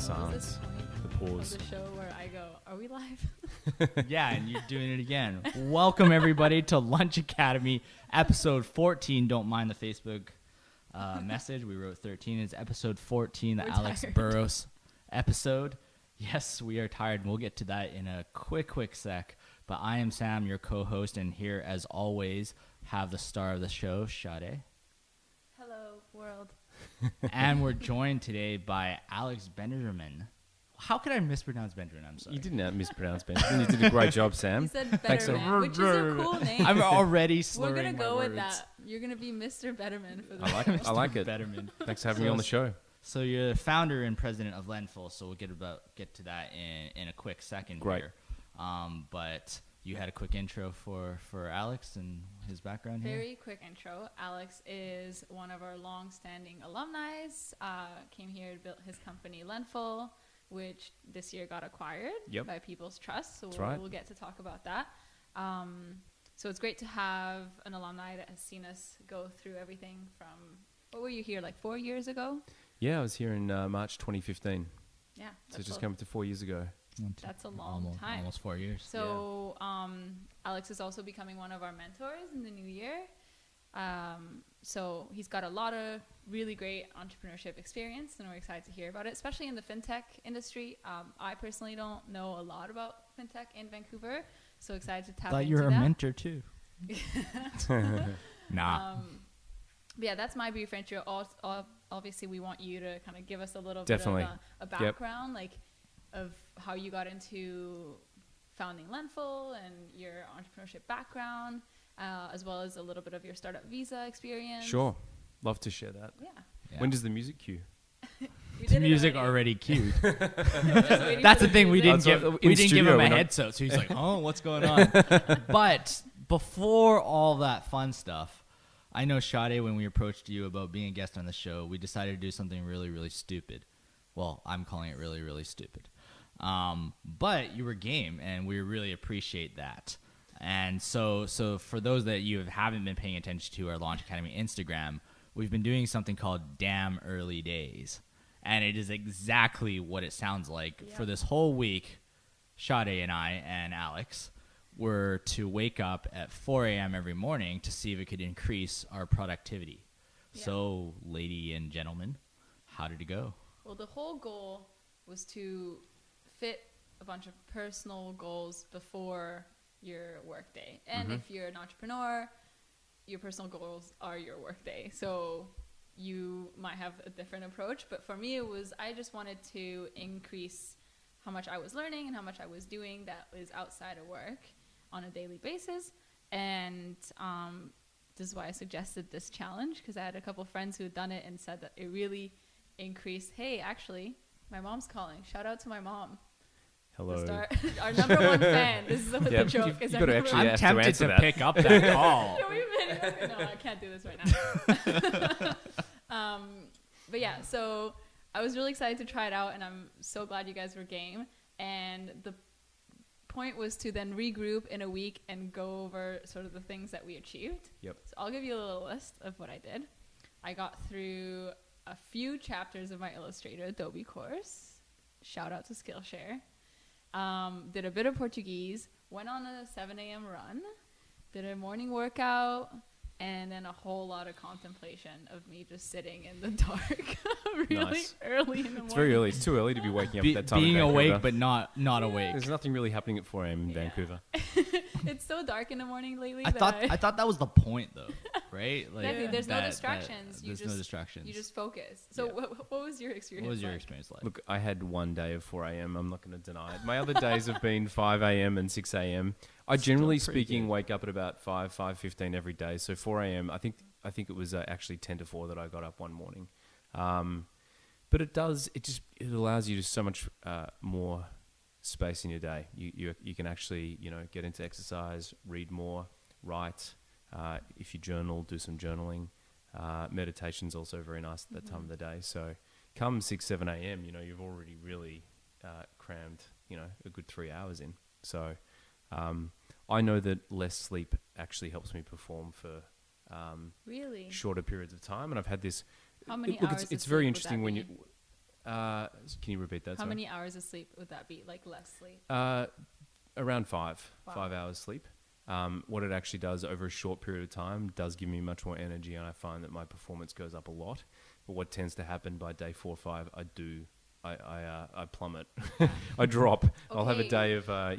silence, the pause. The show where I go, are we live? Yeah, and you're doing it again. Welcome, everybody, to Lunch Academy, episode 14. Don't mind the Facebook message. We wrote 13. It's episode 14, the We're Alex tired. Burrows episode. Yes, we are tired, and we'll get to that in a quick sec. But I am Sam, your co-host, and here, as always, have the star of the show, Sade. Hello, world. And we're joined today by Alex Benjamin. How could I mispronounce Benjamin? I'm sorry. You didn't mispronounce Benjamin. You did a great job, Sam. You said Thanks so Betterman, which is a cool name. I'm already We're slurring going to go my with words. that. You're going to be Mr. Betterman for the I like it. Betterman. Thanks for having me on the show. So you're the founder and president of Lendful, so we'll get to that in a quick second Great. here. But you had a quick intro for Alex and his background here? Very quick intro. Alex is one of our long-standing alumni. Came here to build his company Lendful, which this year got acquired by People's Trust. So we'll get to talk about that. So it's great to have an alumni that has seen us go through everything from, what were you here, like 4 years ago? Yeah, I was here in March 2015. Yeah. So it just came up to 4 years ago. That's a long time. Almost 4 years. So Alex is also becoming one of our mentors in the new year. So he's got a lot of really great entrepreneurship experience, and we're excited to hear about it, especially in the fintech industry. I personally don't know a lot about fintech in Vancouver, so excited to tap Thought into you were that. a mentor too. Nah. But yeah, that's my brief intro. Obviously, we want you to kind of give us a little Definitely. bit of a background, like of how you got into founding Lendful and your entrepreneurship background, as well as a little bit of your startup visa experience. Sure. Love to share that. Yeah. When does the music cue? We The did it music already cued. Just waiting That's for the thing. We music. didn't That's give in studio, him a we're not- headset, so he's like, "Oh, what's going on?" But before all that fun stuff, I know Sade, when we approached you about being a guest on the show, we decided to do something really stupid. Well, I'm calling it really stupid. But you were game, and we really appreciate that. And so for those that you haven't been paying attention to our Launch Academy Instagram, we've been doing something called Damn Early Days. And it is exactly what it sounds like. Yep. For this whole week, Sade and I and Alex were to wake up at 4 a.m. every morning to see if it could increase our productivity. Yeah. So, lady and gentlemen, how did it go? Well, the whole goal was to fit a bunch of personal goals before your workday. And if you're an entrepreneur, your personal goals are your workday. So you might have a different approach. But for me, I just wanted to increase how much I was learning and how much I was doing that was outside of work on a daily basis. And this is why I suggested this challenge, because I had a couple friends who had done it and said that it really increased. Hey, actually, my mom's calling. Shout out to my mom. Hello. Our number one fan. This is what the joke you've is. got to actually I'm have to tempted answer to that. pick up that call. Can we video? No, I can't do this right now. But yeah, so I was really excited to try it out, and I'm so glad you guys were game. And the point was to then regroup in a week and go over sort of the things that we achieved. Yep. So I'll give you a little list of what I did. I got through a few chapters of my Illustrator Adobe course. Shout out to Skillshare. Did a bit of Portuguese, went on a 7 a.m. run, did a morning workout, and then a whole lot of contemplation of me just sitting in the dark really Nice. early in the morning. It's very early. It's too early to be waking up at that time Being in Vancouver. awake, but not awake. There's nothing really happening at 4 a.m. in Vancouver. It's so dark in the morning lately. I thought that was the point, though, right? Like, Exactly. There's no that- distractions. There's no distractions. You just focus. So Yeah. what was your experience? What was your like? experience like? Look, I had one day of 4 a.m. I'm not going to deny it. My other days have been 5 a.m. and 6 a.m. I generally pretty speaking good. wake up at about 5:15 every day. So 4 a.m. I think it was actually 10 to 4 that I got up one morning. But it allows you just so much more space in your day. You can actually get into exercise, read more, write. If you journal, do some journaling. Meditation's also very nice at that time of the day. So come 6-7 a.m. You've already really crammed a good 3 hours in. So I know that less sleep actually helps me perform for Really? shorter periods of time, and I've had this. How many Look, hours? it's of very sleep would interesting that when be? you. Can you repeat that? How sorry? many hours of sleep would that be? Like less sleep? Around 5 Wow. hours sleep. What it actually does over a short period of time does give me much more energy, and I find that my performance goes up a lot. But what tends to happen by day 4 or 5, I plummet. I drop. I'll have a Okay. day of I I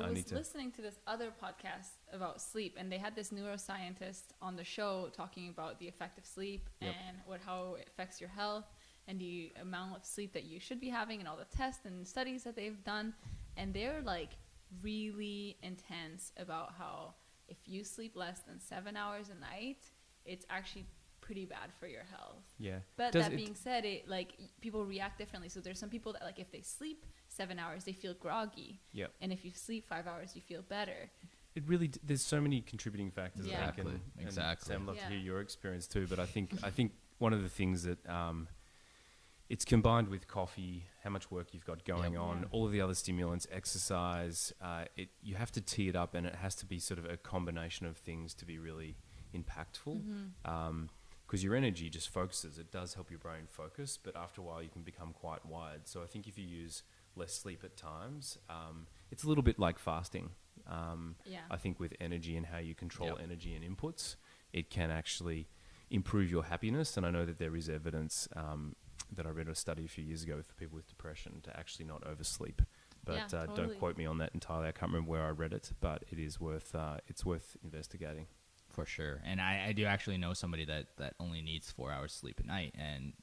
need was to. listening to this other podcast about sleep, and they had this neuroscientist on the show talking about the effect of sleep Yep. and how it affects your health and the amount of sleep that you should be having and all the tests and studies that they've done. And they're like really intense about how if you sleep less than 7 hours a night, it's actually pretty bad for your health. Yeah. But Does that it- being said, it like people react differently. So there's some people that like if they sleep 7 hours, they feel groggy. Yep. And if you sleep 5 hours, you feel better. It really there's so many contributing factors. Yeah. I think, and Exactly. Sam, I'd love Yeah. to hear your experience too. But I think one of the things that it's combined with coffee, how much work you've got going Yep. on, Yeah. all of the other stimulants, exercise. You have to tee it up, and it has to be sort of a combination of things to be really impactful. Because your energy just focuses. It does help your brain focus, but after a while you can become quite wired. So I think if you use less sleep at times, it's a little bit like fasting. Yeah. I think with energy and how you control Yep. energy and inputs, it can actually improve your happiness. And I know that there is evidence that I read a study a few years ago for people with depression to actually not oversleep. But Yeah, totally. don't quote me on that entirely. I can't remember where I read it, but it is worth investigating. For sure. And I do actually know somebody that only needs 4 hours sleep at night. And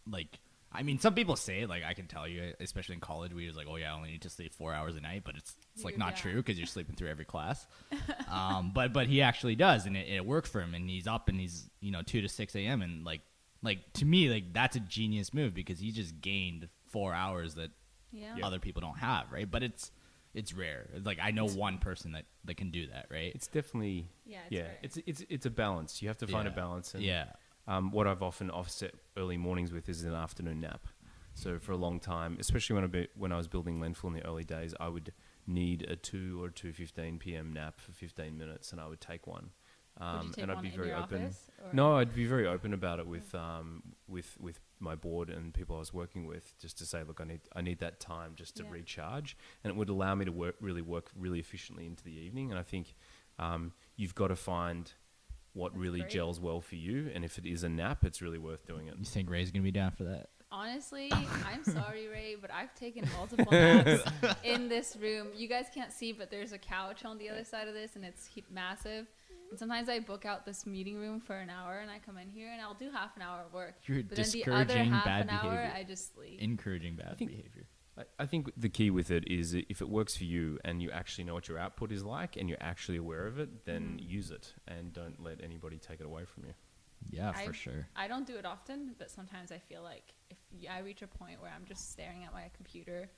like, I mean, some people say it, like I can tell you, especially in college, we was like, oh yeah, I only need to sleep 4 hours a night, but it's like not Yeah. true because you're sleeping through every class. But he actually does, and it works for him, and he's up and he's 2 to 6 a.m. and like to me, like that's a genius move because he just gained 4 hours that Yeah. other people don't have, right? But it's rare. Like I know one person that can do that, right? It's definitely Yeah, it's yeah. rare. It's a balance. You have to find a Yeah. balance. And Yeah. What I've often offset early mornings with is an afternoon nap. So for a long time, especially when I was building Lendful in the early days, I would need a 2 or 2:15 p.m. nap for 15 minutes, and I would take one. Would you take and I'd one be in very your open. office, or- No, I'd be very open about it with my board and people I was working with, just to say, look, I need that time just to Yeah. recharge, and it would allow me to work really efficiently into the evening. And I think you've got to find what That's really great. gels well for you, and if it is a nap, it's really worth doing it. You think Ray's gonna be down for that? Honestly, I'm sorry, Ray, but I've taken multiple naps in this room. You guys can't see, but there's a couch on the other side of this, and it's massive. And sometimes I book out this meeting room for an hour, and I come in here, and I'll do half an hour of work. You're But then the discouraging other half bad an hour, behavior. I just sleep. Encouraging bad think- behavior. I think the key with it is if it works for you and you actually know what your output is like and you're actually aware of it, then use it and don't let anybody take it away from you. Yeah, I- for sure. I don't do it often, but sometimes I feel like if I reach a point where I'm just staring at my computer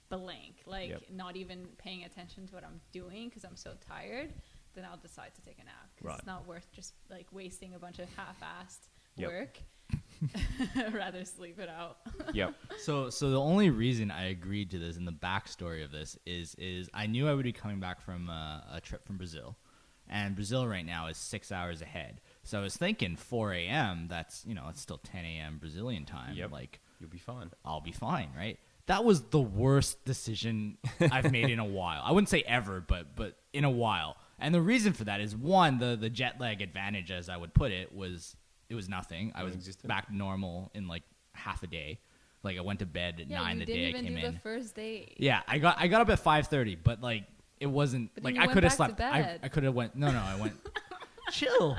blank, like Yep. not even paying attention to what I'm doing because I'm so tired, then I'll decide to take a nap because Right. it's not worth just like wasting a bunch of half-assed Yep. work. Rather sleep it out. Yep. So the only reason I agreed to this and the backstory of this is I knew I would be coming back from a trip from Brazil, and Brazil right now is 6 hours ahead. So I was thinking 4 a.m. That's it's still 10 a.m. Brazilian time. Yep. Like You'll be fine. I'll be fine, right? That was the worst decision I've made in a while. I wouldn't say ever, but in a while. And the reason for that is one, the jet lag advantage, as I would put it, was nothing. I was Non-existent. back to normal in like half a day. Like I went to bed at Yeah, 9 you the didn't day I even came do in. the first day. Yeah, I got up at 5:30, but like it wasn't But like then I you could have went slept. back to bed. I could have went. No, I went. Chill.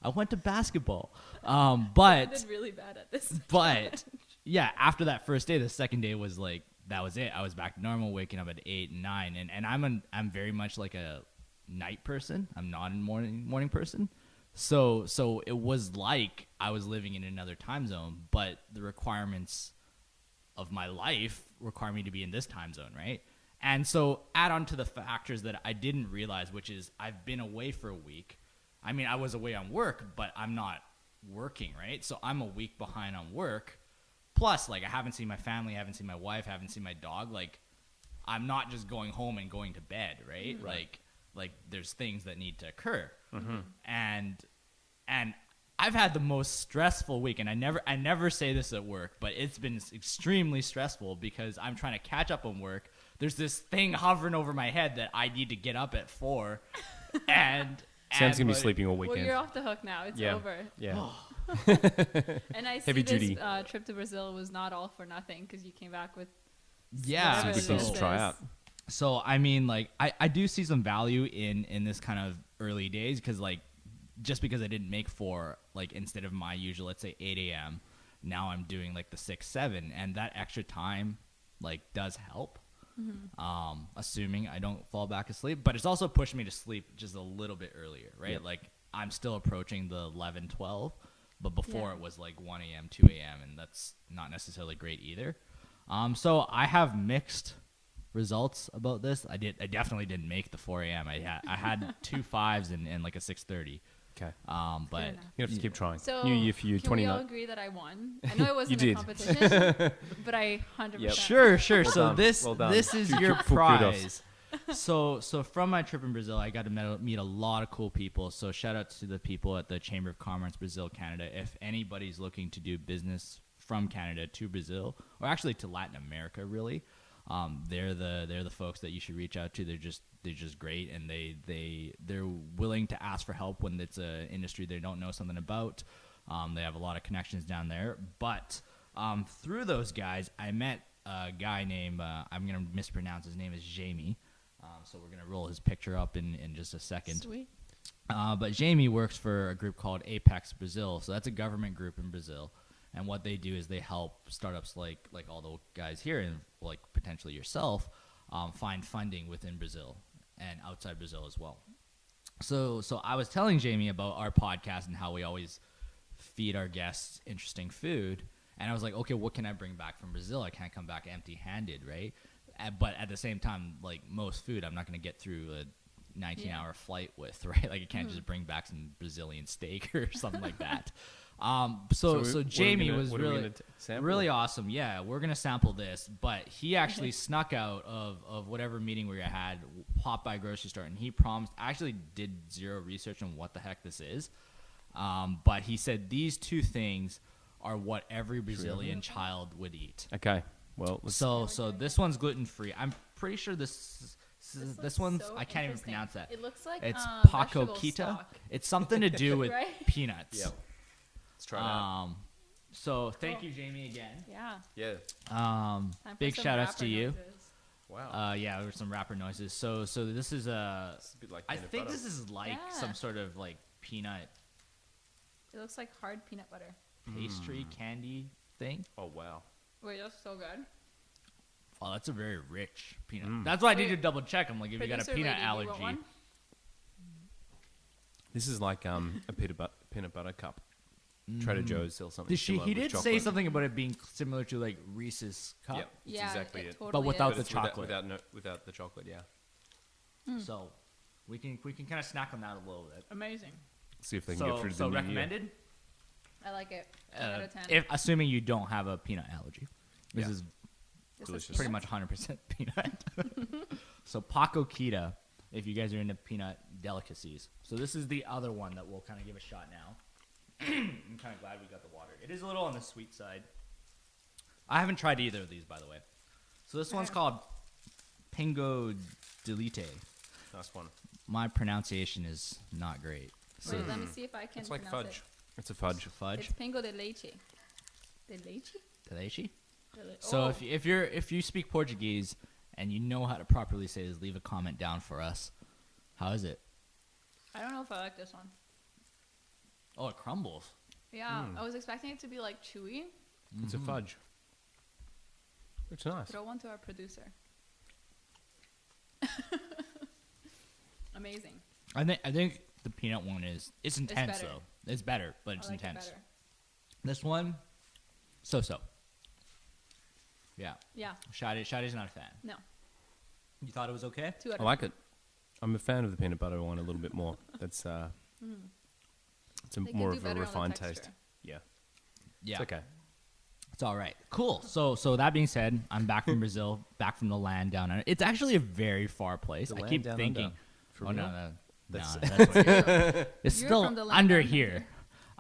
I went to basketball. I But did really bad at this. but yeah, after that first day, the second day was like that was it. I was back to normal, waking up at 8 and 9, and I'm very much like a night person. I'm not a morning person. So it was like I was living in another time zone, but the requirements of my life require me to be in this time zone, right? And so add on to the factors that I didn't realize, which is I've been away for a week. I mean, I was away on work, but I'm not working, right? So I'm a week behind on work. Plus, like, I haven't seen my family, haven't seen my wife, haven't seen my dog. Like, I'm not just going home and going to bed, right? Like there's things that need to occur. And I've had the most stressful week, and I never say this at work, but it's been extremely stressful because I'm trying to catch up on work. There's this thing hovering over my head that I need to get up at 4, and Sam's gonna be sleeping all weekend. Well, you're off the hook now. It's over. Yeah. And I see Heavy this duty. Trip to Brazil was not all for nothing because you came back with yeah, whatever Some good things this to try is. out. So I mean, like, I do see some value in this kind of early days because, like, just because I didn't make 4, like, instead of my usual, let's say 8 a.m., now I'm doing like the 6, 7, and that extra time like does help. Assuming I don't fall back asleep, but it's also pushed me to sleep just a little bit earlier, right? Yep. Like, I'm still approaching the 11, 12, but before Yeah. it was like 1 a.m., 2 a.m., and that's not necessarily great either. So I have mixed results about this. I definitely didn't make the 4 a.m. I had 2 5s and like a 6:30. Okay. But enough. You have to keep trying. So New year for you, can we all 29. agree that I won? I know it wasn't You a did. competition, but I 100%. Yep. Sure. Well So done. this Well done. this is Full your kudos. prize. So from my trip in Brazil, I got to meet a lot of cool people. So shout out to the people at the Chamber of Commerce Brazil, Canada. If anybody's looking to do business from Canada to Brazil, or actually to Latin America, really, they're the folks that you should reach out to. They're just great, and they're willing to ask for help when it's an industry they don't know something about. They have a lot of connections down there. But through those guys, I met a guy named I'm gonna mispronounce his name is Jamie. So we're gonna roll his picture up in just a second. Sweet. But Jamie works for a group called Apex Brazil. So that's a government group in Brazil. And what they do is they help startups like all the guys here and like potentially yourself find funding within Brazil and outside Brazil as well. So I was telling Jamie about our podcast and how we always feed our guests interesting food. And I was like, okay, what can I bring back from Brazil? I can't come back empty-handed, right? But at the same time, like most food, I'm not going to get through a 19-hour flight with, right? Like, you can't just bring back some Brazilian steak or something like that. So Jamie was really awesome. Yeah, we're gonna sample this, but he actually snuck out of whatever meeting we had, popped by a grocery store, and he promised. I actually did zero research on what the heck this is, but he said these 2 things are what every Brazilian child would eat. Okay. Well, So this one's gluten free. I'm pretty sure this one's so I can't even interesting. pronounce that. It looks like It's vegetable pacoquita. stock. It's something to do with Right? peanuts. yeah. Let's try it out. So thank you, Jamie, again. Yeah. Yeah. Time for Big some shout outs rapper to you. noises. Wow. Yeah, there were some rapper noises. So this is a. It's a bit like I peanut think butter. this is like Yeah. some sort of like peanut It looks like hard peanut butter. pastry candy thing. Oh wow. Wait, that's so good. Oh, that's a very rich peanut. That's why I need to double check. I'm like, if you got a Producer peanut lady, you want allergy. one? This is like a peanut butter cup. Trader Joe's sells something. similar He with did say chocolate. something about it being similar to like Reese's cup. Yep. That's Yeah, exactly it it. totally But without is. the It's chocolate. without the chocolate. Yeah. So we can kind of snack on that a little bit. Amazing. See if they can get through to the So new year. recommended. I like it. 10 out of 10. If assuming you don't have a peanut allergy, this Yeah. is This delicious. is pretty much 100% peanut. So pacoquita, if you guys are into peanut delicacies. So this is the other one that we'll kind of give a shot now. I'm kind of glad we got the water. It is a little on the sweet side. I haven't tried either of these, by the way. So this one's called Pingo Delite. Nice one. My pronunciation is not great. So Wait, let me see if I can It's like pronounce fudge. It's a fudge. fudge. It's pingo de leche. De leche? Teleche? De le- So oh, if you speak Portuguese and you know how to properly say this, leave a comment down for us. How is it? I don't know if I like this one. Oh, it crumbles. Yeah, I was expecting it to be like chewy. It's a fudge. It's nice. Throw one to our producer. Amazing. I think the peanut one is intense better. though. It's better, but it's I like intense. it better. This one, so. Yeah, Yeah, Shadi's not a fan. no. You thought it was okay? 2 out I of like it. I'm a fan of the peanut butter one a little bit more. That's it's a They can more do of a better on the refined taste. texture. Yeah. Yeah, It's okay. it's all right. Cool. So that being said, I'm back from Brazil, back from the land down under. It's actually a very far place. The I land keep down thinking. under? For Oh no, real? no, That's- that's what it's You're still from the land under down here.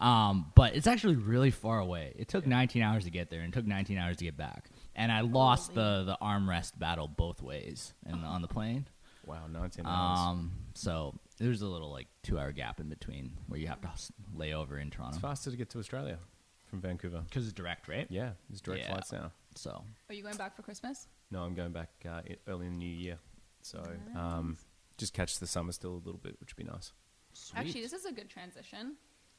But it's actually really far away. It took 19 hours to get there, and it took 19 hours to get back. And I lost the armrest battle both ways on the plane. Wow, 19 hours. So there's a little like 2-hour gap in between where you have to lay over in Toronto. It's faster to get to Australia from Vancouver. Because it's direct, right? Yeah, there's direct flights now. So. Are you going back for Christmas? No, I'm going back early in the new year. So just catch the summer still a little bit, which would be nice. Sweet. Actually, this is a good transition.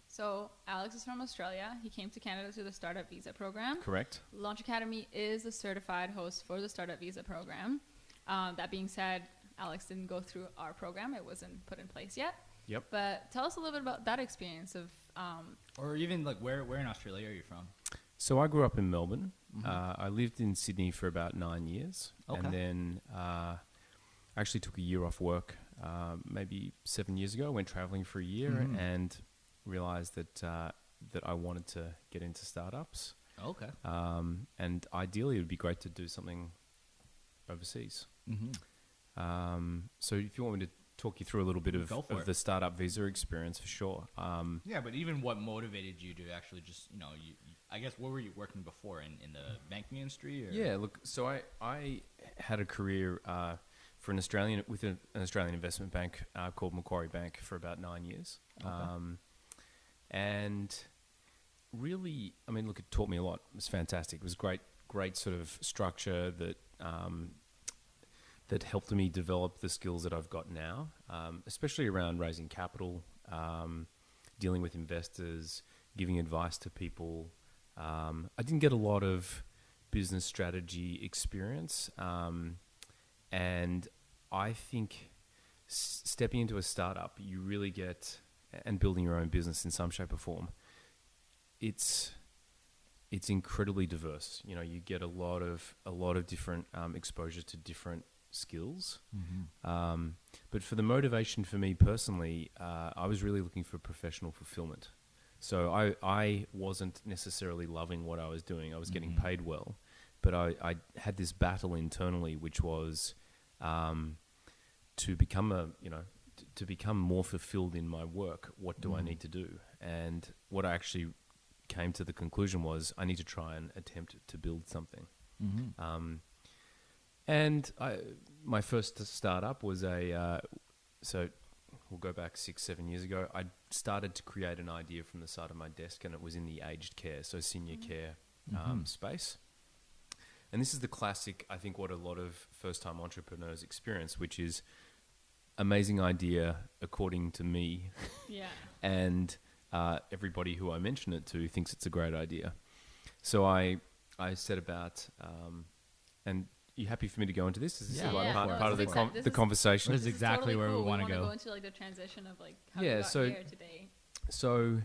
So Alex is from Australia. He came to Canada through the Startup Visa program. Correct. Launch Academy is the certified host for the Startup Visa program. That being said, Alex didn't go through our program. It wasn't put in place yet. Yep. But tell us a little bit about that experience of... or even like where in Australia are you from? So I grew up in Melbourne. I lived in Sydney for about 9 years. Okay. And then I actually took a year off work maybe 7 years ago. I went traveling for a year and realized that I wanted to get into startups. Okay. And ideally, it would be great to do something overseas. So if you want me to talk you through a little bit of the startup visa experience, for sure. Yeah, but even what motivated you to actually just, I guess, what were you working before in the banking industry? Or? Yeah, look, so I had a career with an Australian investment bank called Macquarie Bank for about 9 years. Okay. And really, I mean, look, it taught me a lot. It was fantastic. It was great sort of structure that helped me develop the skills that I've got now, especially around raising capital, dealing with investors, giving advice to people. I didn't get a lot of business strategy experience, and I think stepping into a startup, you really get, and building your own business in some shape or form, it's incredibly diverse. You get a lot of different exposure to different skills. But for the motivation for me personally, I was really looking for professional fulfillment. So I wasn't necessarily loving what I was doing. I was getting paid well, but I had this battle internally, which was to become to become more fulfilled in my work. What do I need to do? And what I actually came to the conclusion was I need to try and attempt to build something. And my first startup was so we'll go back 6-7 years ago. I started to create an idea from the side of my desk, and it was in the aged care, so senior care space. And this is the classic, I think, what a lot of first-time entrepreneurs experience, which is amazing idea according to me. Yeah. And everybody who I mention it to thinks it's a great idea. So I set about, and you happy for me to go into this? Is this part of the conversation? This is exactly totally where cool. we want to go. Go into like the transition of like how you got here today. So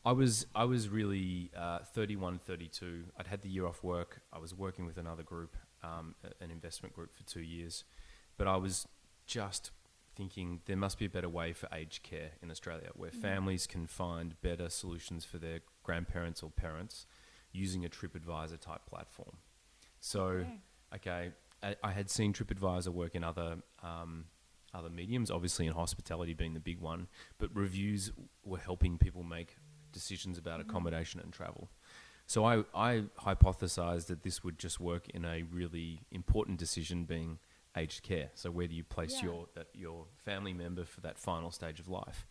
I was really 31, 32. I'd had the year off work. I was working with another group, an investment group for 2 years. But I was just thinking there must be a better way for aged care in Australia where families can find better solutions for their grandparents or parents using a TripAdvisor type platform. So... Okay, I had seen TripAdvisor work in other mediums, obviously in hospitality being the big one, but reviews were helping people make decisions about accommodation and travel. So I hypothesized that this would just work in a really important decision being aged care. So where do you place your family member for that final stage of life?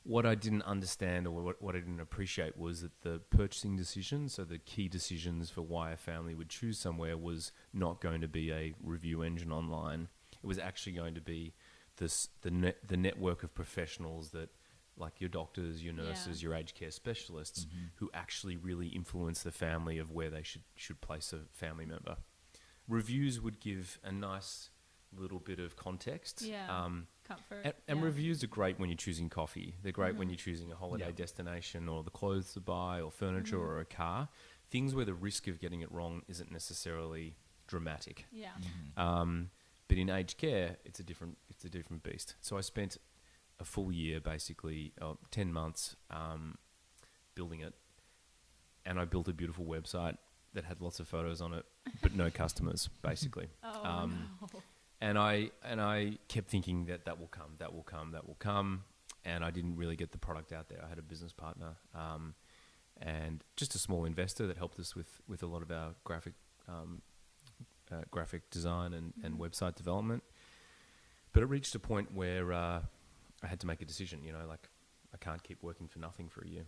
What I didn't understand or what I didn't appreciate was that the purchasing decision, so the key decisions for why a family would choose somewhere, was not going to be a review engine online. It was actually going to be the network of professionals that, like your doctors, your nurses, your aged care specialists, who actually really influence the family of where they should place a family member. Reviews would give a nice little bit of context. Comfort. And reviews are great when you're choosing coffee. They're great when you're choosing a holiday destination or the clothes to buy or furniture or a car. Things where the risk of getting it wrong isn't necessarily dramatic. Yeah. But in aged care, it's a different beast. So I spent a full year, basically 10 months, building it, and I built a beautiful website that had lots of photos on it, but no customers, basically. No. And I kept thinking that will come. and I didn't really get the product out there. I had a business partner and just a small investor that helped us with a lot of our graphic design and website development. But it reached a point where I had to make a decision. Like I can't keep working for nothing for a year.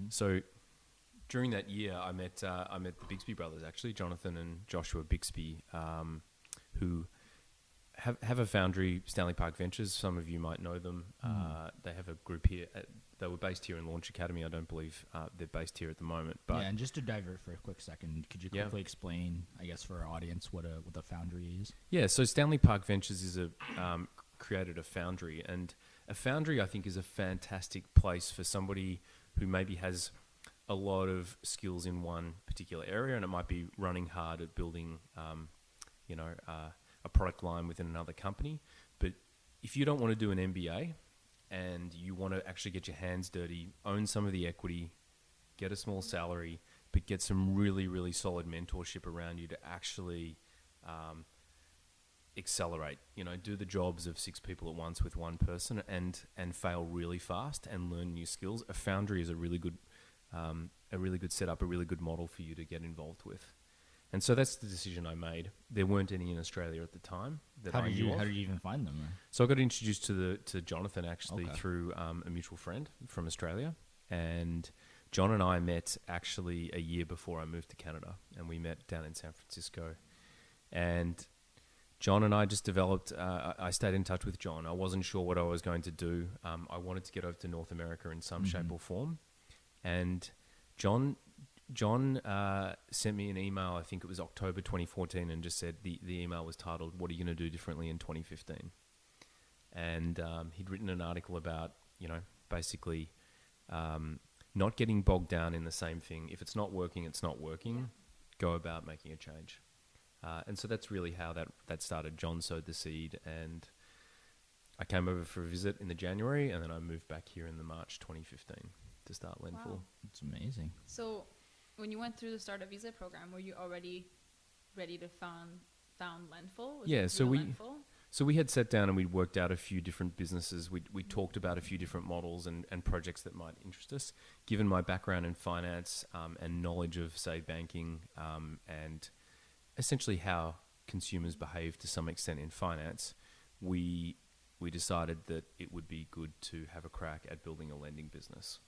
So during that year, I met the Bixby brothers, actually, Jonathan and Joshua Bixby, who have a foundry, Stanley Park Ventures. Some of you might know them. They have a group here. They were based here in Launch Academy. I don't believe they're based here at the moment. But and just to divert for a quick second, could you quickly explain, I guess, for our audience what a foundry is? Yeah, so Stanley Park Ventures is created a foundry, and a foundry, I think, is a fantastic place for somebody who maybe has a lot of skills in one particular area, and it might be running hard at building, a product line within another company. But if you don't want to do an MBA and you want to actually get your hands dirty, own some of the equity, get a small salary, but get some really, really solid mentorship around you to actually accelerate, do the jobs of 6 people at once with one person and fail really fast and learn new skills, a foundry is a really good setup, a really good model for you to get involved with. And so that's the decision I made. There weren't any in Australia at the time that I knew of. How did you even find them? So I got introduced to Jonathan actually through a mutual friend from Australia, and John and I met actually a year before I moved to Canada, and we met down in San Francisco. And John and I just developed. I stayed in touch with John. I wasn't sure what I was going to do. I wanted to get over to North America in some shape or form, and John sent me an email, I think it was October 2014, and just said the email was titled, "What are you going to do differently in 2015?" And he'd written an article about, basically not getting bogged down in the same thing. If it's not working, it's not working. Go about making a change. And so that's really how that started. John sowed the seed, and I came over for a visit in the January, and then I moved back here in the March 2015 to start Lendful. Wow. It's amazing. So when you went through the startup visa program, were you already ready to found Lendful? So we had sat down and we'd worked out a few different businesses. We talked about a few different models and projects that might interest us. Given my background in finance and knowledge of, say, banking and essentially how consumers behave to some extent in finance, we decided that it would be good to have a crack at building a lending business.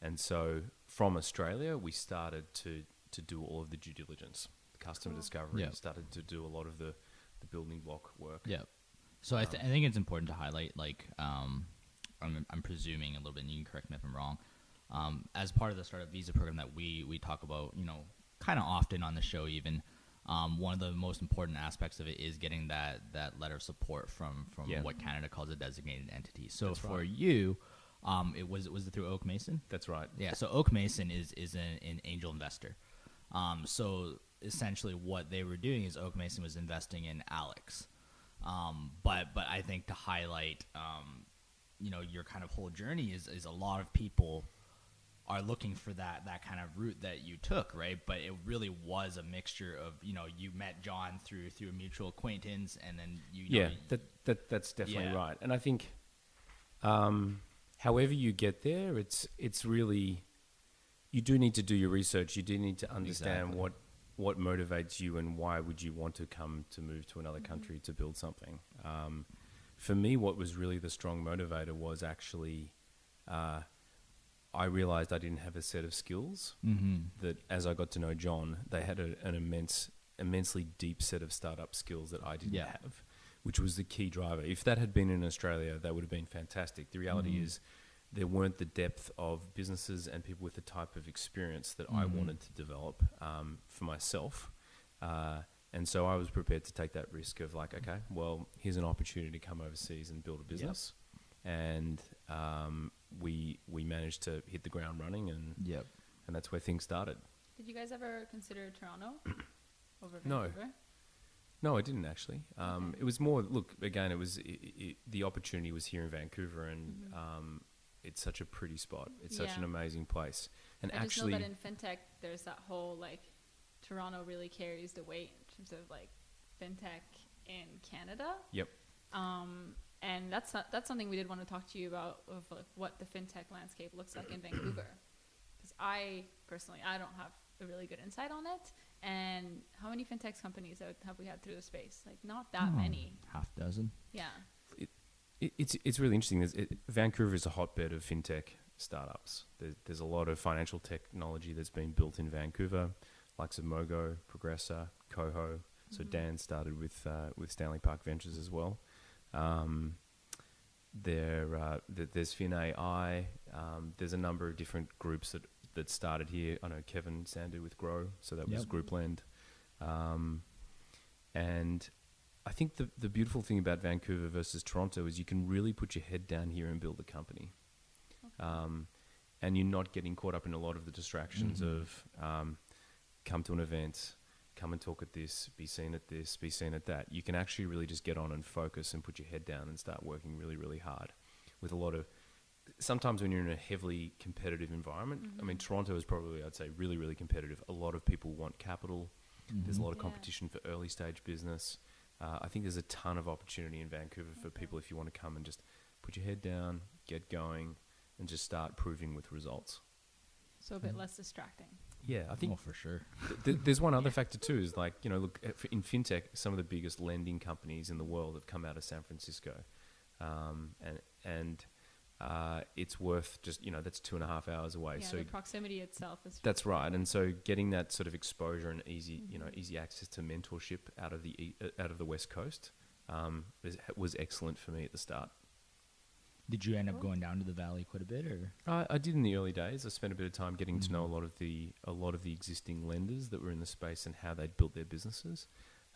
And so from Australia, we started to do all of the due diligence, the customer discovery, started to do a lot of the building block work. Yeah. So I think it's important to highlight, like, I'm presuming a little bit, and you can correct me if I'm wrong, as part of the startup visa program that we talk about, kind of often on the show even, one of the most important aspects of it is getting that letter of support from what Canada calls a designated entity. So that's for you, was it through Oak Mason? That's right. Yeah. So Oak Mason is an angel investor. So essentially, what they were doing is Oak Mason was investing in Alex. But I think to highlight, your kind of whole journey is a lot of people are looking for that kind of route that you took, right? But it really was a mixture of, you met John through a mutual acquaintance, and then that's definitely right. And I think, however you get there, it's really, you do need to do your research. You do need to understand what motivates you and why would you want to move to another country to build something. For me, what was really the strong motivator was actually, I realized I didn't have a set of skills that, as I got to know John, they had an immensely deep set of startup skills that I didn't have, which was the key driver. If that had been in Australia, that would have been fantastic. The reality is there weren't the depth of businesses and people with the type of experience that I wanted to develop for myself. And so I was prepared to take that risk of like, okay, well, here's an opportunity to come overseas and build a business. And we managed to hit the ground running, and that's where things started. Did you guys ever consider Toronto over No. Vancouver? No, I didn't actually. It was more, look, again, the opportunity was here in Vancouver, and it's such a pretty spot. It's such an amazing place. And I actually, just know that in fintech, there's that whole, like, Toronto really carries the weight in terms of, like, fintech in Canada. Yep. And that's something we did want to talk to you about, of like what the fintech landscape looks like in Vancouver. Because I personally, I don't have a really good insight on it. And how many fintech companies have we had through the space? Like, not that many. Half dozen. Yeah. It's really interesting. Vancouver is a hotbed of fintech startups. There's a lot of financial technology that's been built in Vancouver, likes of Mogo, Progressa, Coho. So Dan started with Stanley Park Ventures as well. There's FinAI. There's a number of different groups that started here. I know Kevin Sandu with Grow, so that was Group Lend. And I think the beautiful thing about Vancouver versus Toronto is you can really put your head down here and build a company. And you're not getting caught up in a lot of the distractions of come to an event, come and talk at this, be seen at this, be seen at that. You can actually really just get on and focus and put your head down and start working really, really hard with a lot of... Sometimes when you're in a heavily competitive environment, I mean, Toronto is probably, I'd say, really, really competitive. A lot of people want capital. There's a lot of competition for early stage business. I think there's a ton of opportunity in Vancouver for people if you want to come and just put your head down, get going, and just start proving with results. So a bit less distracting. Yeah, I think for sure. There's one other factor too, is like, you know, look, in fintech, some of the biggest lending companies in the world have come out of San Francisco. And it's worth just, you know, that's 2.5 hours away. Yeah, so the proximity itself is... That's right. And so getting that sort of exposure and easy access to mentorship out of the West Coast was excellent for me at the start. Did you end up going down to the valley quite a bit, or? I did in the early days. I spent a bit of time getting to know a lot of the existing lenders that were in the space and how they'd built their businesses.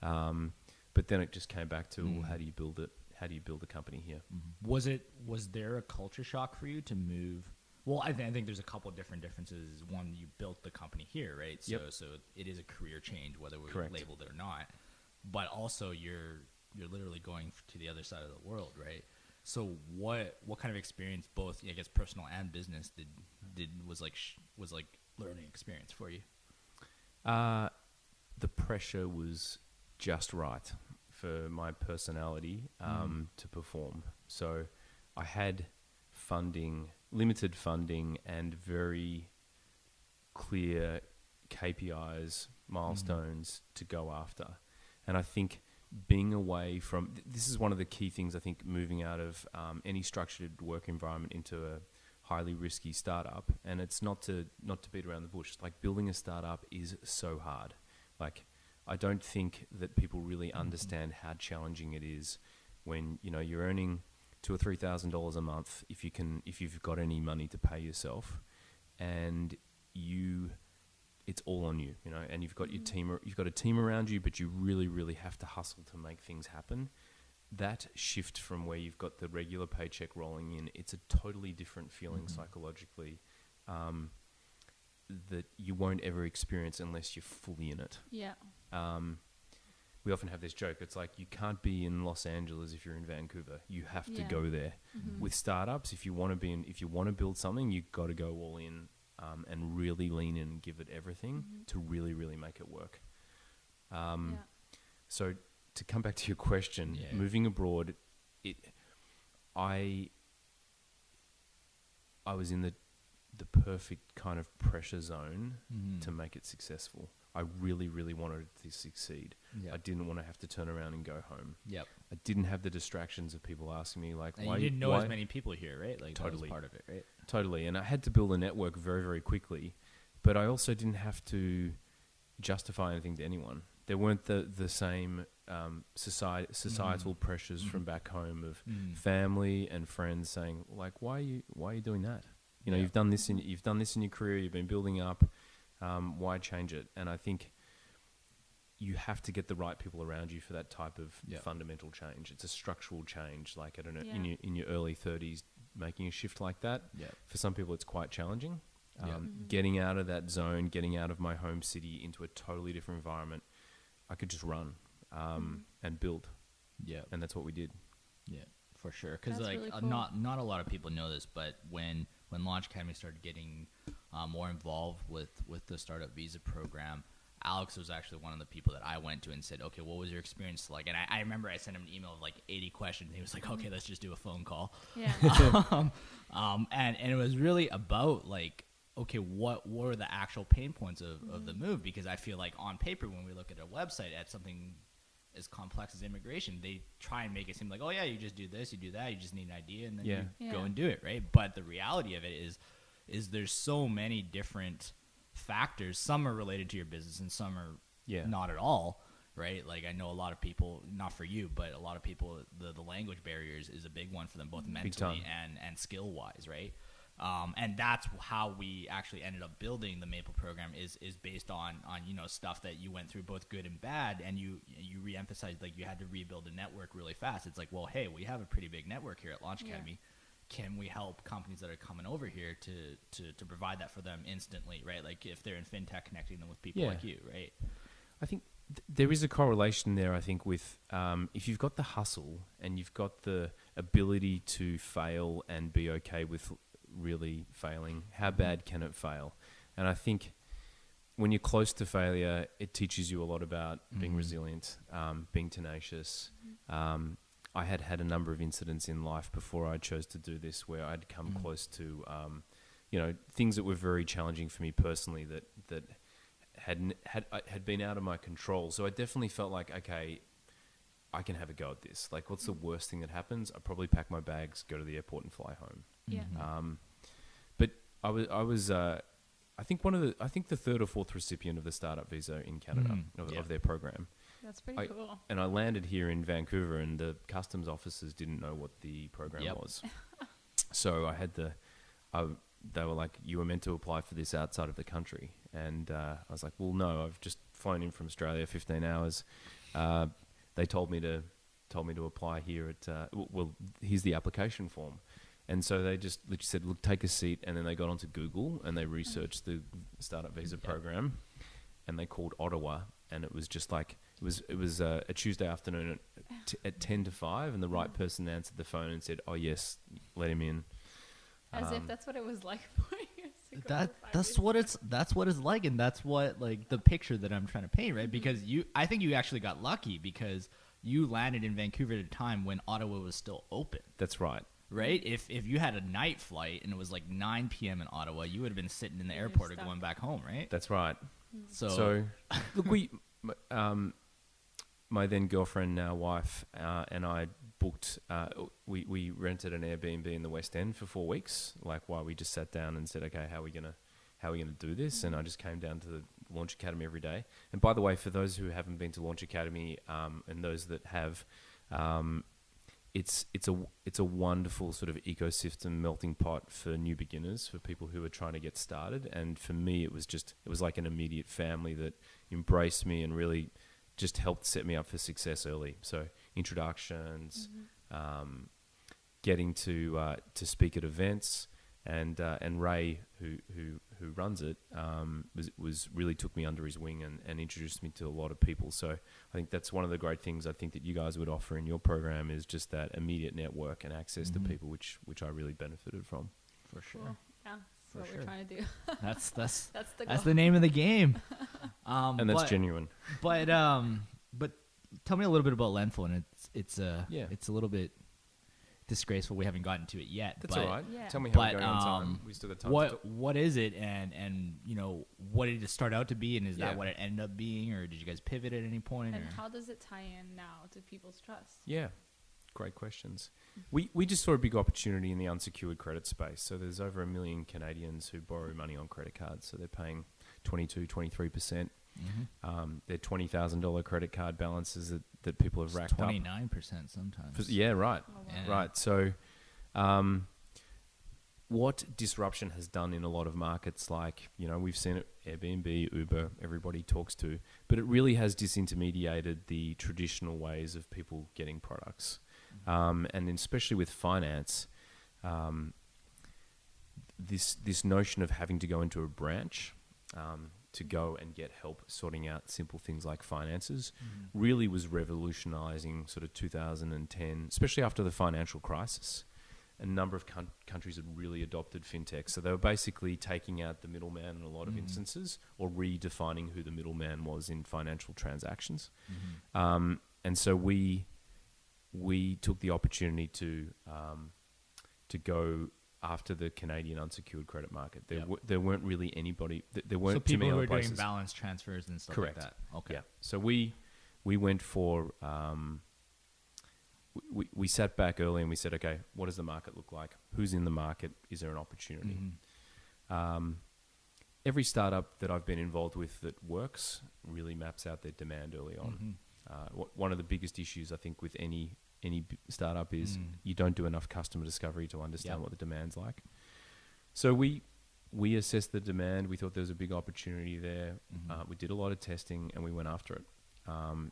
But then it just came back to, well, how do you build it? How do you build a company here? Was there a culture shock for you to move? Well, I think there's a couple of different differences. One, you built the company here, right? So it is a career change, whether we labeled it or not. But also, you're literally going to the other side of the world, right? So what kind of experience, both I guess personal and business, was learning experience for you? The pressure was just right for my personality to perform. So I had limited funding, and very clear KPIs, milestones to go after. And I think being away from... This is one of the key things, I think, moving out of any structured work environment into a highly risky startup. And it's not to beat around the bush. Like, building a startup is so hard. Like, I don't think that people really understand how challenging it is when, you know, you're earning $2,000 or $3,000 a month if you've got any money to pay yourself, and it's all on you, you know, and you've got you've got a team around you, but you really, really have to hustle to make things happen. That shift from where you've got the regular paycheck rolling in, it's a totally different feeling psychologically that you won't ever experience unless you're fully in it. Yeah. We often have this joke. It's like, you can't be in Los Angeles if you're in Vancouver. You have to go there. With startups, if you want to build something, you've got to go all in. And really lean in and give it everything to really, really make it work. So to come back to your question, moving abroad, I was in the perfect kind of pressure zone to make it successful. I really, really wanted it to succeed. Yep. I didn't want to have to turn around and go home. Yep. I didn't have the distractions of people asking me, like, and why... You didn't know as many people here, right? Like, totally. That was part of it, right? Totally. And I had to build a network very, very quickly. But I also didn't have to justify anything to anyone. There weren't the same societal pressures from back home of family and friends saying, like, why are you doing that? You know, you've done this in your career, you've been building up. Why change it? And I think you have to get the right people around you for that type of fundamental change. It's a structural change. Like, I don't know, in your early 30s, making a shift like that. For some people, it's quite challenging. Getting out of that zone, getting out of my home city into a totally different environment, I could just run and build. And that's what we did. Yeah, for sure. Because like really cool. Not a lot of people know this, but when Launch Academy started getting more involved with the startup visa program, Alex was actually one of the people that I went to and said, okay, what was your experience like? And I remember I sent him an email of like 80 questions. He was like, okay, let's just do a phone call. Yeah. And it was really about like, okay, what were the actual pain points of the move? Because I feel like on paper, when we look at a website at something as complex as immigration, they try and make it seem like, oh yeah, you just do this, you do that, you just need an idea, and then you go and do it, right? But the reality of it is there's so many different factors. Some are related to your business and some are not at all, right? Like I know a lot of people, not for you, but a lot of people, the language barriers is a big one for them, both mentally and skill wise, right? And that's how we actually ended up building the Maple program is based on stuff that you went through, both good and bad, and you reemphasized like you had to rebuild a network really fast. It's like, well, hey, we have a pretty big network here at Launch Academy. Can we help companies that are coming over here to provide that for them instantly, right? Like if they're in fintech, connecting them with people like you, right? I think there is a correlation there, I think, with if you've got the hustle and you've got the ability to fail and be okay with really failing, how bad can it fail? And I think when you're close to failure, it teaches you a lot about being resilient, being tenacious. I had a number of incidents in life before I chose to do this where I'd come close to, things that were very challenging for me personally that had been out of my control. So I definitely felt like, okay, I can have a go at this. Like, what's the worst thing that happens? I'll probably pack my bags, go to the airport, and fly home. Yeah. But I was I think the third or fourth recipient of the startup visa in Canada of their program. That's pretty cool. And I landed here in Vancouver, and the customs officers didn't know what the program was. So I had they were like, you were meant to apply for this outside of the country. And I was like, well, no, I've just flown in from Australia, 15 hours. They told me to apply here at, here's the application form. And so they just literally said, look, take a seat. And then they got onto Google and they researched the startup visa program, and they called Ottawa. And it was just like, it was a Tuesday afternoon at 10 to 5, and the right person answered the phone and said, oh yes, let him in. As if that's what it was like 4 years ago. That's what it's like, and that's what like the picture that I'm trying to paint, right? Because I think you actually got lucky because you landed in Vancouver at a time when Ottawa was still open. That's right. Right? If you had a night flight and it was like 9 p.m. in Ottawa, you would have been sitting in the airport or going back home, right? That's right. So look, my then girlfriend, now wife, and I booked. We rented an Airbnb in the West End for 4 weeks. Like, while we just sat down and said, okay, how are we gonna do this? And I just came down to the Launch Academy every day. And by the way, for those who haven't been to Launch Academy, and those that have, it's a wonderful sort of ecosystem melting pot for new beginners, for people who are trying to get started. And for me, it was like an immediate family that embraced me and really just helped set me up for success early. So introductions, getting to speak at events, and Ray, who runs it, was really took me under his wing and introduced me to a lot of people. So I think that's one of the great things I think that you guys would offer in your program, is just that immediate network and access to people, which I really benefited from. For sure. Cool. Yeah, that's what we're trying to do. That's the goal. That's the name of the game. And that's genuine. But tell me a little bit about Lendful, and it's a little bit disgraceful we haven't gotten to it yet. That's all right. Yeah. Tell me how we're going on time. We still got time. What is it, and what did it start out to be, and is that what it ended up being, or did you guys pivot at any point? And how does it tie in now to people's trust? Yeah, great questions. We just saw a big opportunity in the unsecured credit space. So there's over 1 million Canadians who borrow money on credit cards. So they're paying 22-23%. They're $20,000 credit card balances that people have racked 29% sometimes. Yeah, right. Oh, wow. Yeah. Right. So what disruption has done in a lot of markets, like, we've seen it, Airbnb, Uber, everybody talks to, but it really has disintermediated the traditional ways of people getting products. And especially with finance, this notion of having to go into a branch to go and get help sorting out simple things like finances really was revolutionizing sort of 2010, especially after the financial crisis. a number of countries had really adopted fintech. So they were basically taking out the middleman in a lot of instances, or redefining who the middleman was in financial transactions. And so we took the opportunity to go after the Canadian unsecured credit market. There weren't really anybody. There weren't too many people who other are places. doing balance transfers and stuff Correct. like that. Okay. Yeah. So we went for. We sat back early and we said, okay, what does the market look like? Who's in the market? Is there an opportunity? Every startup that I've been involved with that works really maps out their demand early on. One of the biggest issues, I think, with any startup is you don't do enough customer discovery to understand what the demand's like. So we assessed the demand. We thought there was a big opportunity there. We did a lot of testing and we went after it. And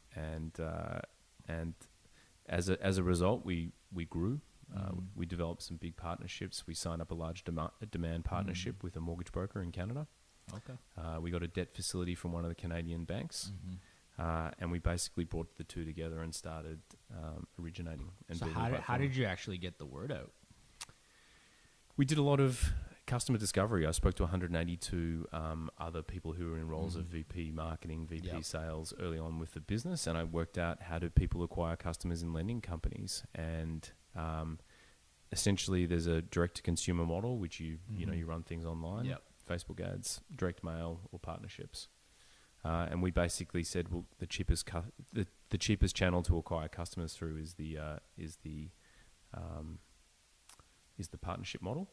as a result, we grew. We developed some big partnerships. We signed up a large demand partnership with a mortgage broker in Canada. Okay. We got a debt facility from one of the Canadian banks. And we basically brought the two together and started originating. And So building a how platform. did you actually get the word out? We did a lot of customer discovery. I spoke to 182 other people who were in roles of VP marketing, VP sales early on with the business, and I worked out how do people acquire customers in lending companies. And essentially, there's a direct-to-consumer model, which you run things online, Facebook ads, direct mail, or partnerships. And we basically said, well, the cheapest channel to acquire customers through is the partnership model.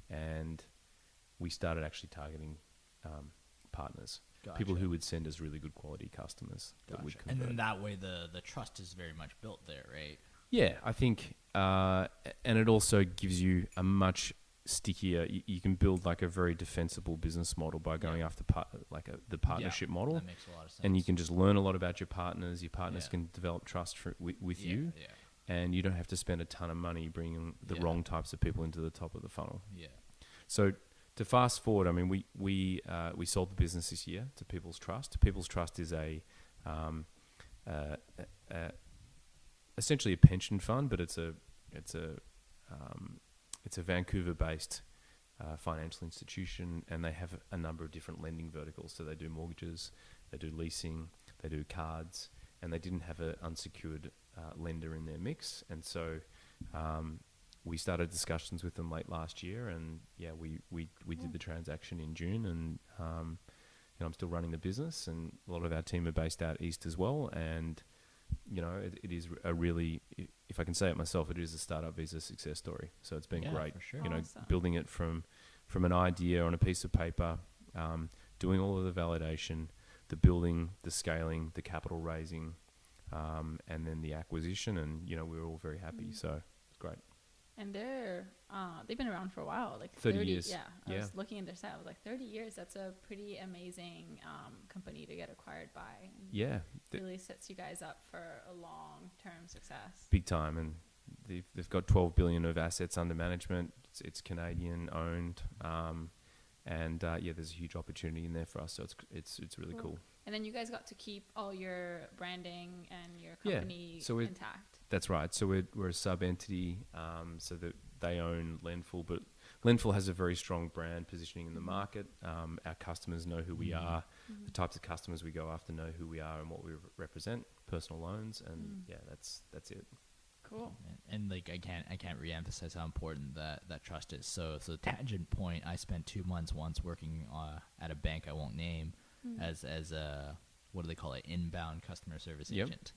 And we started actually targeting partners, people who would send us really good quality customers that would convert. And then that way the trust is very much built there, right? Yeah, I think, and it also gives you a much stickier. You can build like a very defensible business model by going after the partnership model. That makes a lot of sense. And you can just learn a lot about your partners. Your partners can develop trust with you. Yeah. And you don't have to spend a ton of money bringing the wrong types of people into the top of the funnel. Yeah. So to fast forward, I mean, we sold the business this year to People's Trust. People's Trust is essentially a pension fund, but it's a Vancouver-based financial institution, and they have a number of different lending verticals. So they do mortgages, they do leasing, they do cards, and they didn't have an unsecured lender in their mix. And so we started discussions with them late last year, and we did the transaction in June, and I'm still running the business, and a lot of our team are based out east as well. And it is a really, if I can say it myself, it is a startup visa success story. So it's been great, for sure. Awesome. Building it from an idea on a piece of paper, doing all of the validation, the building, the scaling, the capital raising, and then the acquisition, and we were all very happy. So it's great. And they've been around for a while, like 30 years. Yeah, I was looking at their site. I was like, 30 years. That's a pretty amazing company to get acquired by. And Yeah, really sets you guys up for a long-term success. big time. And they've got 12 billion of assets under management. It's Canadian owned, and there's a huge opportunity in there for us. So it's really cool. And then you guys got to keep all your branding and your company intact. That's right. So we're a sub entity, so that they own Lendful, but Lendful has a very strong brand positioning in the market. Our customers know who we are. The types of customers we go after know who we are and what we represent. Personal loans, and that's it. Cool. And like I can't re-emphasize how important that trust is. So tangent point, I spent 2 months once working at a bank I won't name as a, what do they call it, inbound customer service agent.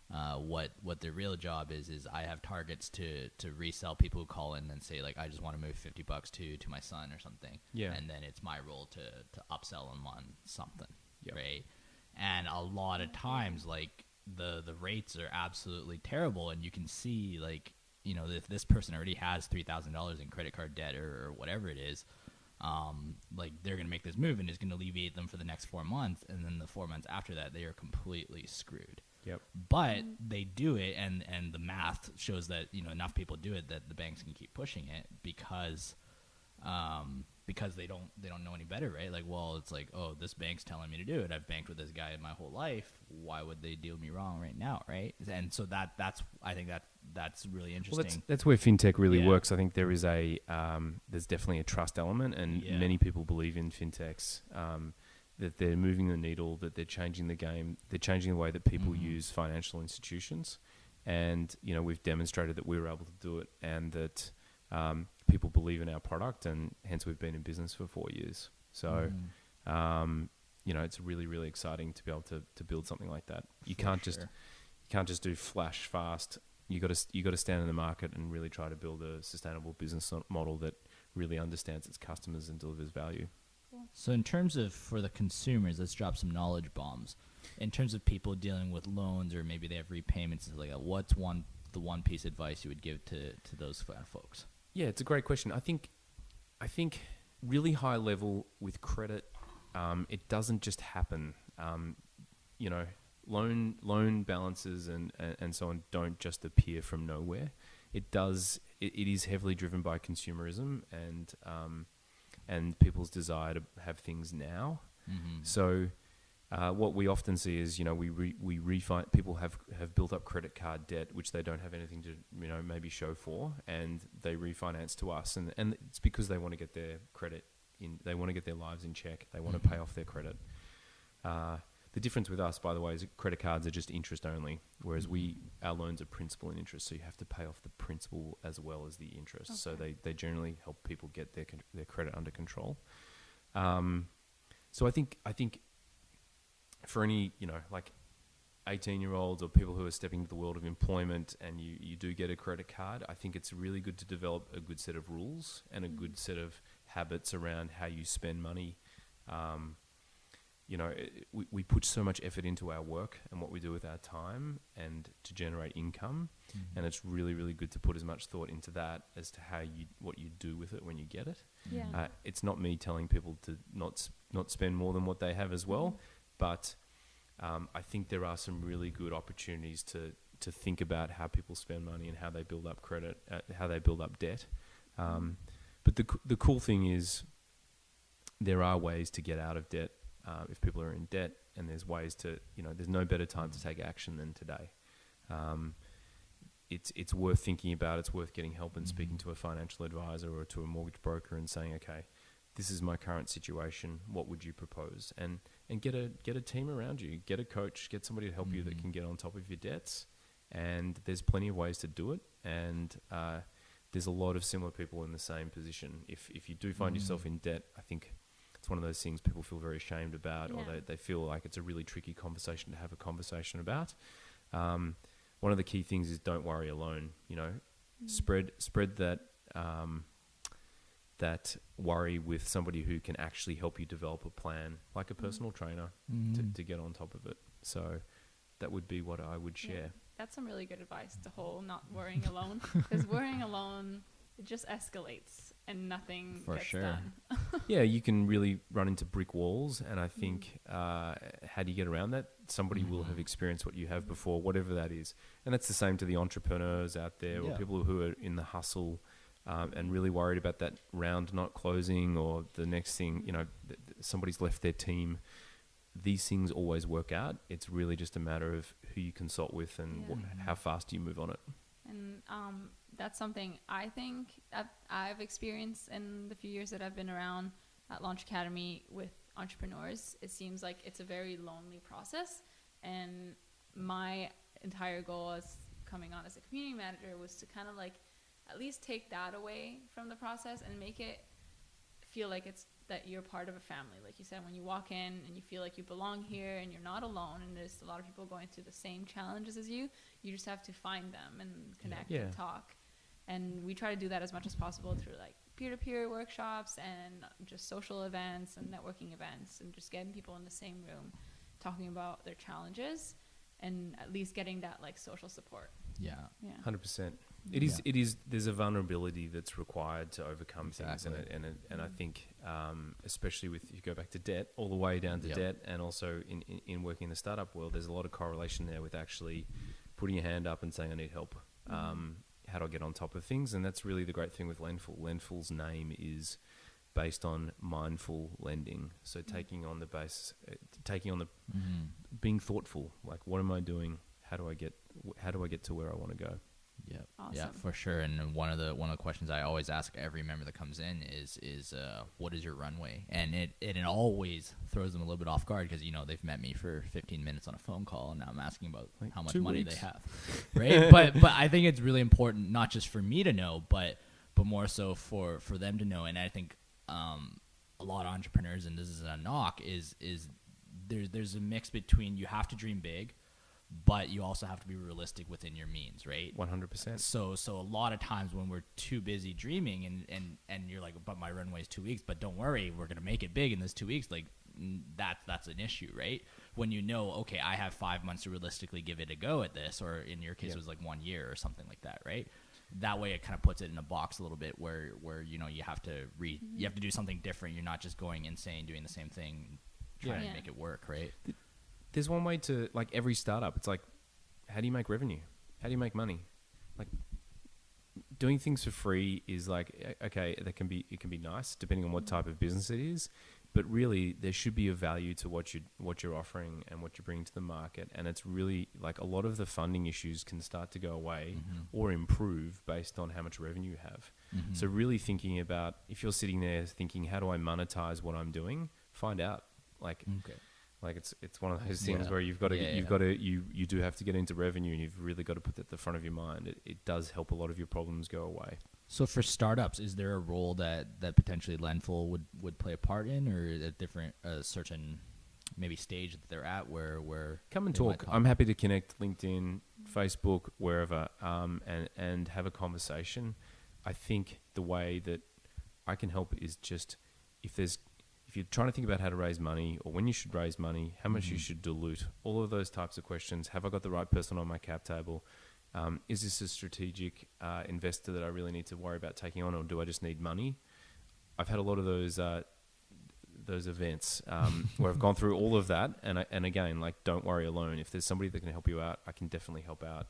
What their real job is I have targets to resell people who call in and say, like, I just want to move $50 to my son or something. Yeah. And then it's my role to upsell them on something. Yep. Right. And a lot of times, like, the rates are absolutely terrible, and you can see, like, if this person already has $3,000 in credit card debt or whatever it is, like, they're going to make this move and it's going to alleviate them for the next 4 months, and then the 4 months after that they are completely screwed. Yep. But they do it, and the math shows that enough people do it that the banks can keep pushing it, because because they don't know any better, right? Like, well, it's like, oh, this bank's telling me to do it. I've banked with this guy my whole life. Why would they deal me wrong right now, right? And so that's I think that's really interesting. Well, that's where fintech really Yeah. works. I think there is there's definitely a trust element, and many people believe in fintechs, that they're moving the needle, that they're changing the game, they're changing the way that people use financial institutions, and we've demonstrated that we were able to do it, and that people believe in our product, and hence we've been in business for 4 years. So, it's really, really exciting to be able to build something like that. You can't just do flash fast. You got to stand in the market and really try to build a sustainable business model that really understands its customers and delivers value. So in terms of, for the consumers, let's drop some knowledge bombs. In terms of people dealing with loans, or maybe they have repayments, like that, what's the one piece of advice you would give to those folks? Yeah, it's a great question. I think really high level with credit, it doesn't just happen. Loan balances and so on don't just appear from nowhere. It is heavily driven by consumerism and people's desire to have things now. So what we often see is, we refinance. People have built up credit card debt, which they don't have anything to, maybe show for, and they refinance to us, and it's because they want to get their credit in. They want to get their lives in check. They want to pay off their credit. The difference with us, by the way, is that credit cards are just interest only, whereas our loans are principal and interest, so you have to pay off the principal as well as the interest. Okay. So they generally help people get their credit under control. So I think for any, 18-year-olds or people who are stepping into the world of employment, and you do get a credit card, I think it's really good to develop a good set of rules and a good set of habits around how you spend money. We put so much effort into our work and what we do with our time and to generate income, and it's really, really good to put as much thought into that as to what you do with it when you get it. Yeah. It's not me telling people to not spend more than what they have as well, but I think there are some really good opportunities to think about how people spend money and how they build up credit, how they build up debt. But the cool thing is there are ways to get out of debt if people are in debt, and there's ways to, there's no better time to take action than today. It's worth thinking about. It's worth getting help and speaking to a financial advisor or to a mortgage broker and saying, okay, this is my current situation. What would you propose? And get a team around you. Get a coach. Get somebody to help you that can get on top of your debts. And there's plenty of ways to do it. And there's a lot of similar people in the same position. If you do find yourself in debt, I think it's one of those things people feel very ashamed about, or they feel like it's a really tricky conversation to have a conversation about. One of the key things is don't worry alone. Spread that that worry with somebody who can actually help you develop a plan, like a personal trainer, to get on top of it. So that would be what I would share. Yeah, that's some really good advice, the whole not worrying alone. Because worrying alone, it just escalates and nothing gets done. Yeah, you can really run into brick walls, and I think how do you get around that? Somebody will have experienced what you have before, whatever that is. And that's the same to the entrepreneurs out there, or people who are in the hustle and really worried about that round not closing, or the next thing, somebody's left their team. These things always work out. It's really just a matter of who you consult with and how fast you move on it. And that's something I think I've experienced in the few years that I've been around at Launch Academy with entrepreneurs. It seems like it's a very lonely process. And my entire goal as coming on as a community manager was to kind of at least take that away from the process and make it feel like it's that you're part of a family. Like you said, when you walk in and you feel like you belong here and you're not alone, and there's a lot of people going through the same challenges as you just have to find them and connect and talk. And we try to do that as much as possible through peer-to-peer workshops and just social events and networking events, and just getting people in the same room talking about their challenges and at least getting that social support. Yeah. 100%. It is. There's a vulnerability that's required to overcome things, and I think, especially if you go back to debt, all the way down to debt, and also in working in the startup world, there's a lot of correlation there with actually putting your hand up and saying I need help. I get on top of things? And that's really the great thing with Lendful. Lendful's name is based on mindful lending. So taking on the being thoughtful. Like, what am I doing? How do I get to where I want to go? Yeah, Awesome. yeah, for sure. And one of the questions I always ask every member that comes in is what is your runway? And it always throws them a little bit off guard because they've met me for 15 minutes on a phone call, and now I'm asking about Like how much 2 money weeks. they have, right? but I think it's really important not just for me to know, but more so for them to know. And I think a lot of entrepreneurs, and this is a knock, is there's a mix between you have to dream big, but you also have to be realistic within your means, right? 100%. So a lot of times when we're too busy dreaming and you're like, but my runway is 2 weeks, but don't worry, we're gonna make it big in this 2 weeks. Like that's an issue, right? When okay, I have 5 months to realistically give it a go at this, or in your case it was like 1 year or something like that, right? That way it kind of puts it in a box a little bit where you have to you have to do something different. You're not just going insane doing the same thing, trying to make it work, right? There's one way to, like, every startup, it's like, how do you make revenue? How do you make money? Like, doing things for free is like, okay, it can be nice depending on what type of business it is, but really there should be a value to what you're offering and what you're bringing to the market. And it's really like a lot of the funding issues can start to go away or improve based on how much revenue you have. So really thinking about, if you're sitting there thinking, how do I monetize what I'm doing? Find out. Like it's one of those things where you do have to get into revenue, and you've really got to put that at the front of your mind. It does help a lot of your problems go away. So for startups, is there a role that potentially Lendful would play a part in, or a different certain maybe stage that they're at where come and talk. I'm happy to connect LinkedIn, Facebook, wherever, and have a conversation. I think the way that I can help is just if you're trying to think about how to raise money, or when you should raise money, how much you should dilute, all of those types of questions. Have I got the right person on my cap table? Is this a strategic investor that I really need to worry about taking on, or do I just need money? I've had a lot of those events where I've gone through all of that, and again, like, don't worry alone. If there's somebody that can help you out, I can definitely help out.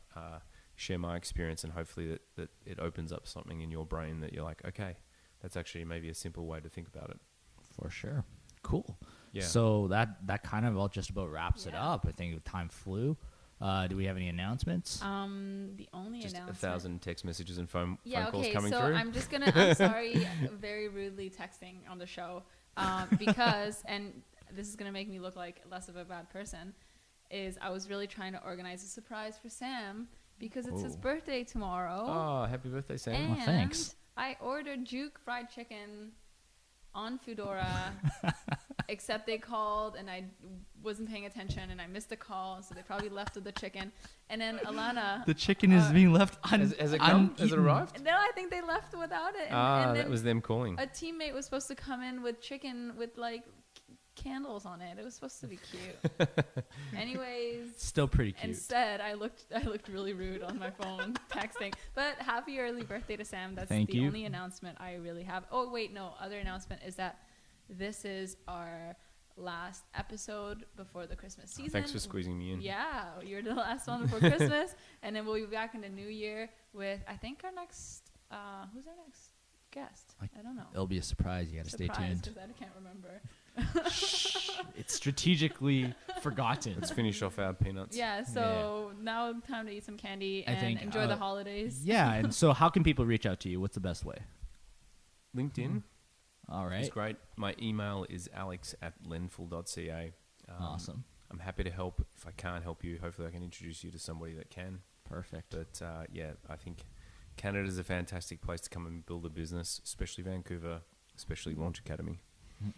Share my experience, and hopefully that it opens up something in your brain that you're like, okay, that's actually maybe a simple way to think about it. For sure. Cool. Yeah. So that kind of all just about wraps it up. I think time flew. Do we have any announcements? The only Just announcement. 1,000 text messages and phone calls coming so through. I'm sorry, very rudely texting on the show because, and this is gonna make me look like less of a bad person, is I was really trying to organize a surprise for Sam because it's his birthday tomorrow. Oh, happy birthday, Sam. And Well, thanks. I ordered Juke fried chicken on Foodora, except they called and I wasn't paying attention and I missed the call, so they probably left with the chicken. And then Alana, The chicken is being left Has it come? Has it arrived? no, I think they left without it. And then that was them calling. a teammate was supposed to come in with chicken with like candles on it. It was supposed to be cute. Anyways, still pretty cute. instead I looked really rude on my phone texting. But happy early birthday to Sam. That's Thank the you. only announcement I really have. Oh wait, no, other announcement is that this is our last episode before the Christmas season. Thanks for squeezing me in. Yeah, you're the last one before Christmas, and then we'll be back in the new year with, I think, our next. Who's our next guest? I don't know. It'll be a surprise. You got to stay tuned. Because I can't remember. It's strategically forgotten. Let's finish off our peanuts. Yeah, so now time to eat some candy I and think, enjoy the holidays. Yeah, and so how can people reach out to you? What's the best way? LinkedIn. All right. It's great. My email is alex@lendful.ca. Awesome. I'm happy to help. If I can't help you, hopefully I can introduce you to somebody that can. Perfect. But yeah, I think Canada's a fantastic place to come and build a business, especially Vancouver, especially Launch Academy.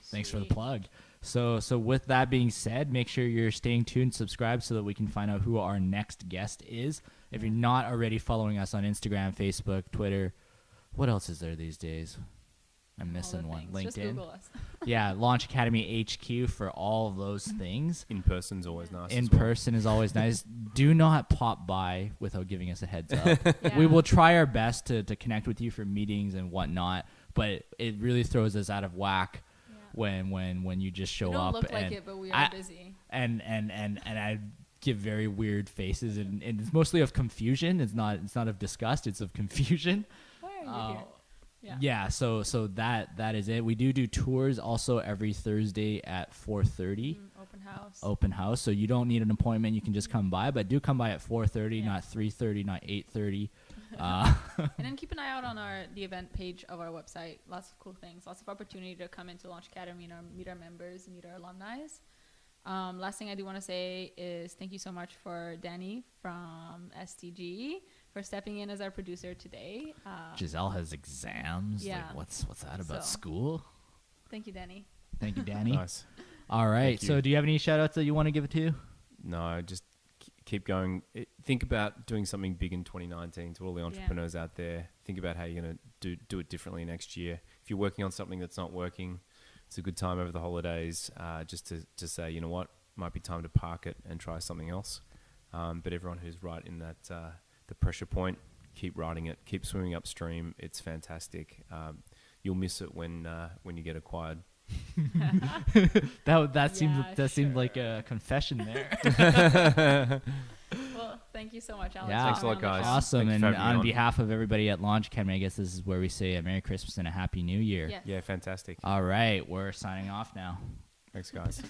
Thanks for the Sweet. plug. So with that being said, make sure you're staying tuned, subscribe so that we can find out who our next guest is. If you're not already following us on Instagram, Facebook, Twitter, what else is there these days? I'm All the missing one. things. LinkedIn. Just Google us. Yeah, Launch Academy HQ for all of those things. In person's always nice. In as well. person is always nice. Do not pop by without giving us a heads up. Yeah. We will try our best to connect with you for meetings and whatnot, but it really throws us out of whack Yeah. when you just show We don't up look and like it, but we are busy. and I give very weird faces, and it's mostly of confusion. It's not of disgust. It's of confusion. Why are you here? Yeah. So that is it. We do tours also every Thursday at 4:30. Open house. So you don't need an appointment. You can just come by, but do come by at 4:30, not 3:30, not 8:30. And then keep an eye out on the event page of our website. Lots of cool things. Lots of opportunity to come into Launch Academy and meet our members, meet our alumni. Last thing I do want to say is thank you so much for Danny from STG for stepping in as our producer today. Giselle has exams. Yeah. Like, what's that about school? Thank you, Danny. Thank you, Danny. Nice. All right. Thank you. So do you have any shout outs that you want to give it to? No, just keep going. Think about doing something big in 2019 to all the entrepreneurs out there. Think about how you're going to do it differently next year. If you're working on something that's not working, it's a good time over the holidays just to say, you know what, might be time to park it and try something else. But everyone who's right in that the pressure point, keep riding it, keep swimming upstream. It's fantastic. You'll miss it when you get acquired. that seemed like a confession there. Well, thank you so much, Alex. Yeah. Thanks a lot, guys. Awesome. Thank you And for having me on on. behalf of everybody at Launch Academy, I guess this is where we say a Merry Christmas and a Happy New Year. Yes. Yeah, fantastic. All right, we're signing off now. Thanks, guys.